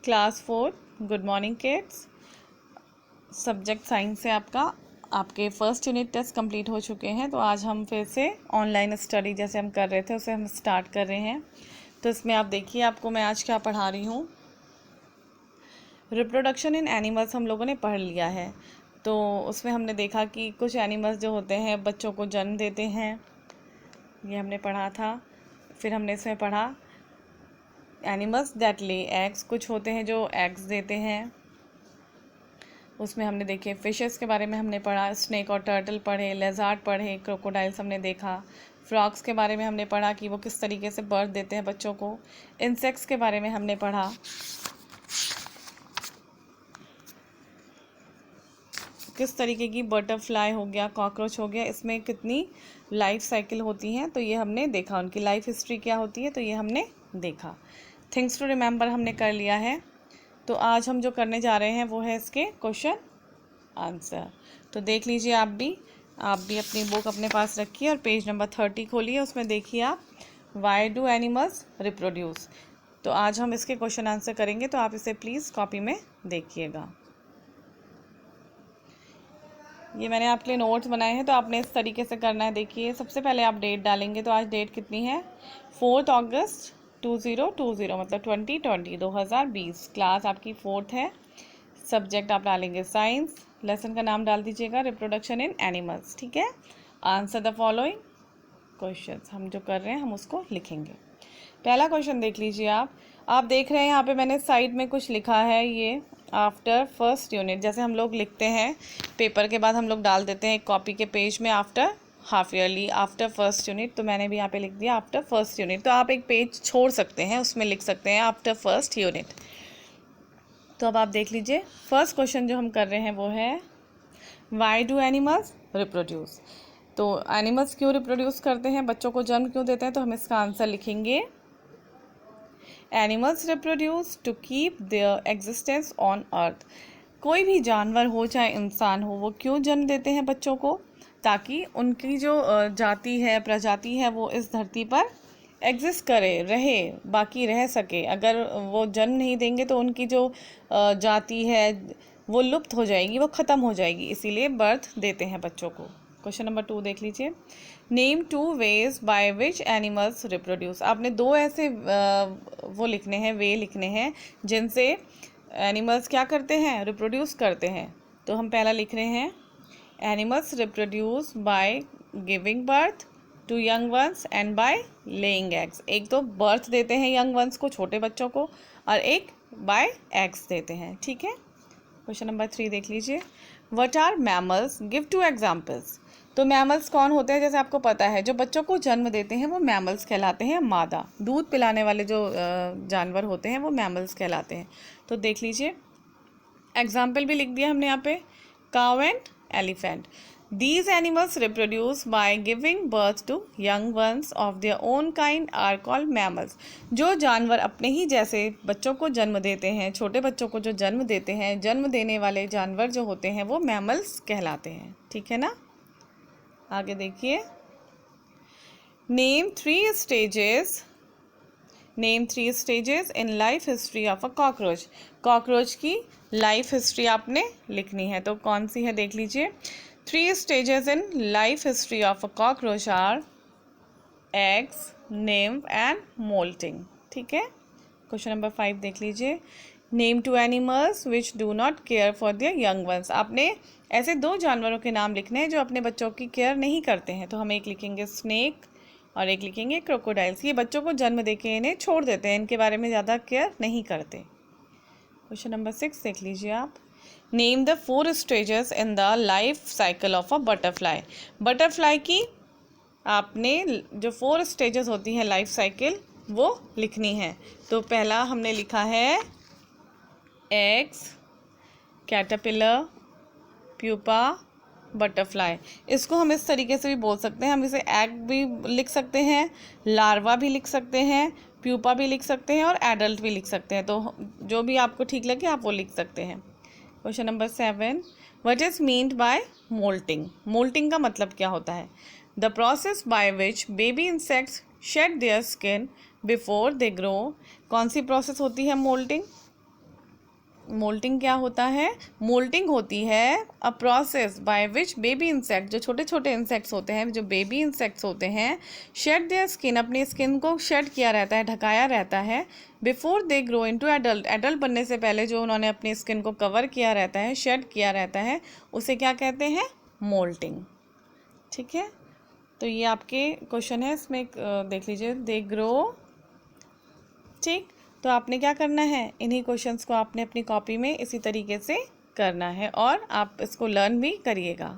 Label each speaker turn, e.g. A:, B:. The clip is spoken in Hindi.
A: Class 4 good morning kids. Subject science से आपके फर्स्ट यूनिट टेस्ट कंप्लीट हो चुके हैं। तो आज हम फिर से ऑनलाइन स्टडी जैसे हम कर रहे थे उसे हम स्टार्ट कर रहे हैं। तो इसमें आप देखिए आपको मैं आज क्या पढ़ा रही हूँ। रिप्रोडक्शन इन एनिमल्स हम लोगों ने पढ़ लिया है। तो उसमें हमने देखा कि कुछ एनिमल्स जो होते हैं बच्चों को जन्म देते हैं, ये हमने पढ़ा था। फिर हमने इसमें पढ़ा एनिमल्स दैट ले एग्स, कुछ होते हैं जो एग्स देते हैं। उसमें हमने देखे फिशेस के बारे में हमने पढ़ा, स्नेक और टर्टल पढ़े, लेज़ार्ड पढ़े, क्रोकोडाइल्स हमने देखा। फ्रॉग्स के बारे में हमने पढ़ा कि वो किस तरीके से बर्थ देते हैं बच्चों को। इंसेक्ट्स के बारे में हमने पढ़ा, किस तरीके की बटरफ्लाई हो गया, कॉकरोच हो गया, इसमें कितनी लाइफ साइकिल होती हैं तो ये हमने देखा। उनकी लाइफ हिस्ट्री क्या होती है तो ये हमने देखा। थिंग्स टू रिमेंबर हमने कर लिया है। तो आज हम जो करने जा रहे हैं वो है इसके क्वेश्चन आंसर। तो देख लीजिए आप भी अपनी बुक अपने पास रखिए और पेज नंबर 30 खोलिए। उसमें देखिए आप वाई डू एनिमल्स रिप्रोड्यूस। तो आज हम इसके क्वेश्चन आंसर करेंगे, तो आप इसे प्लीज़ कॉपी में देखिएगा। ये मैंने आपके लिए नोट्स बनाए हैं, तो आपने इस तरीके से करना है। देखिए सबसे पहले आप डेट डालेंगे, तो आज डेट कितनी है 4 अगस्त 2020, मतलब 2020। क्लास आपकी 4th है। सब्जेक्ट आप डालेंगे साइंस। लेसन का नाम डाल दीजिएगा रिप्रोडक्शन इन एनिमल्स, ठीक है। आंसर द फॉलोइंग क्वेश्चंस, हम जो कर रहे हैं हम उसको लिखेंगे। पहला क्वेश्चन देख लीजिए आप देख रहे हैं यहाँ पे मैंने साइड में कुछ लिखा है, ये आफ्टर फर्स्ट यूनिट। जैसे हम लोग लिखते हैं पेपर के बाद हम लोग डाल देते हैं एक कॉपी के पेज में after half yearly, after first unit. तो मैंने भी यहाँ पे लिख दिया आफ्टर फर्स्ट यूनिट। तो आप एक पेज छोड़ सकते हैं, उसमें लिख सकते हैं आफ्टर फर्स्ट यूनिट। तो अब आप देख लीजिए फर्स्ट क्वेश्चन जो हम कर रहे हैं वो है वाई डू एनिमल्स रिप्रोड्यूस। तो एनिमल्स क्यों रिप्रोड्यूस करते हैं, बच्चों को जन्म क्यों देते हैं, तो हम इसका आंसर लिखेंगे animals reproduce to keep their existence on earth. कोई भी जानवर हो चाहे इंसान हो, वो क्यों जन्म देते हैं बच्चों को, ताकि उनकी जो जाति है, प्रजाति है, वो इस धरती पर एग्जिस्ट करे, रहे, बाकी रह सके। अगर वो जन्म नहीं देंगे तो उनकी जो जाति है वो लुप्त हो जाएगी, वो ख़त्म हो जाएगी। इसीलिए बर्थ देते हैं बच्चों को। क्वेश्चन नंबर 2 देख लीजिए। Name 2 veg by which animals reproduce. आपने दो ऐसे वो लिखने हैं, वे लिखने हैं जिनसे एनिमल्स क्या करते हैं, रिप्रोड्यूस करते हैं। तो हम पहला लिख रहे हैं animals reproduce by giving birth to young ones and by laying eggs. एक तो बर्थ देते हैं यंग वंस को, छोटे बच्चों को, और एक बाय एग्स देते हैं, ठीक है। क्वेश्चन नंबर 3 देख लीजिए। What are mammals, give 2 examples. तो मैमल्स कौन होते हैं, जैसे आपको पता है जो बच्चों को जन्म देते हैं वो मैमल्स कहलाते हैं। मादा, दूध पिलाने वाले जो जानवर होते हैं वो मैमल्स कहलाते हैं। तो देख लीजिए एग्जाम्पल भी लिख दिया हमने यहाँ पे, cow and elephant. These animals reproduce by giving birth to young ones of their own kind are called mammals. जो जानवर अपने ही जैसे बच्चों को जन्म देते हैं, छोटे बच्चों को जो जन्म देते हैं, जन्म देने वाले जानवर जो होते हैं वो मैमल्स कहलाते हैं, ठीक है ना। आगे देखिए, name 3 stages in life history of a cockroach. Cockroach की लाइफ हिस्ट्री आपने लिखनी है, तो कौन सी है देख लीजिए। 3 stages in life history of a cockroach are eggs, nymph and molting, ठीक है। क्वेश्चन नंबर 5 देख लीजिए। Name 2 animals which do not care for their young ones. आपने ऐसे 2 जानवरों के नाम लिखने हैं जो अपने बच्चों की केयर नहीं करते हैं। तो हम एक लिखेंगे स्नेक और एक लिखेंगे क्रोकोडाइल्स। ये बच्चों को जन्म देके इन्हें छोड़ देते हैं, इनके बारे में ज़्यादा केयर नहीं करते। क्वेश्चन नंबर 6 देख लीजिए आप। Name the 4 stages in the life cycle of a butterfly. Butterfly की आपने जो 4 स्टेजेस होती हैं लाइफ साइकिल वो लिखनी है। तो पहला हमने लिखा है एग्स, कैटरपिलर, प्यूपा, बटरफ्लाई। इसको हम इस तरीके से भी बोल सकते हैं, हम इसे एग भी लिख सकते हैं, लार्वा भी लिख सकते हैं, प्यूपा भी लिख सकते हैं और एडल्ट भी लिख सकते हैं। तो जो भी आपको ठीक लगे आप वो लिख सकते हैं। Question number 7, what is meant by moulting. Moulting का मतलब क्या होता है। The process by which baby insects shed their skin before they grow. कौन सी प्रोसेस होती है मोल्टिंग, मोल्टिंग क्या होता है? मोल्टिंग होती है a process by which baby insect, जो छोटे छोटे इंसेक्ट्स होते हैं, जो बेबी इंसेक्ट्स होते हैं, शेड देयर स्किन, अपनी स्किन को शेड किया रहता है, ढकाया रहता है, before they grow into adult, adult बनने से पहले जो उन्होंने अपनी स्किन को कवर किया रहता है, शेड किया रहता है, उसे क्या कहते हैं? मोल्टिंग। ठीक है, तो ये आपके क्वेश्चन है, इसमें देख लीजिए, दे ग्रो। ठीक, तो आपने क्या करना है, इन्हीं क्वेश्चंस को आपने अपनी कॉपी में इसी तरीके से करना है और आप इसको लर्न भी करिएगा।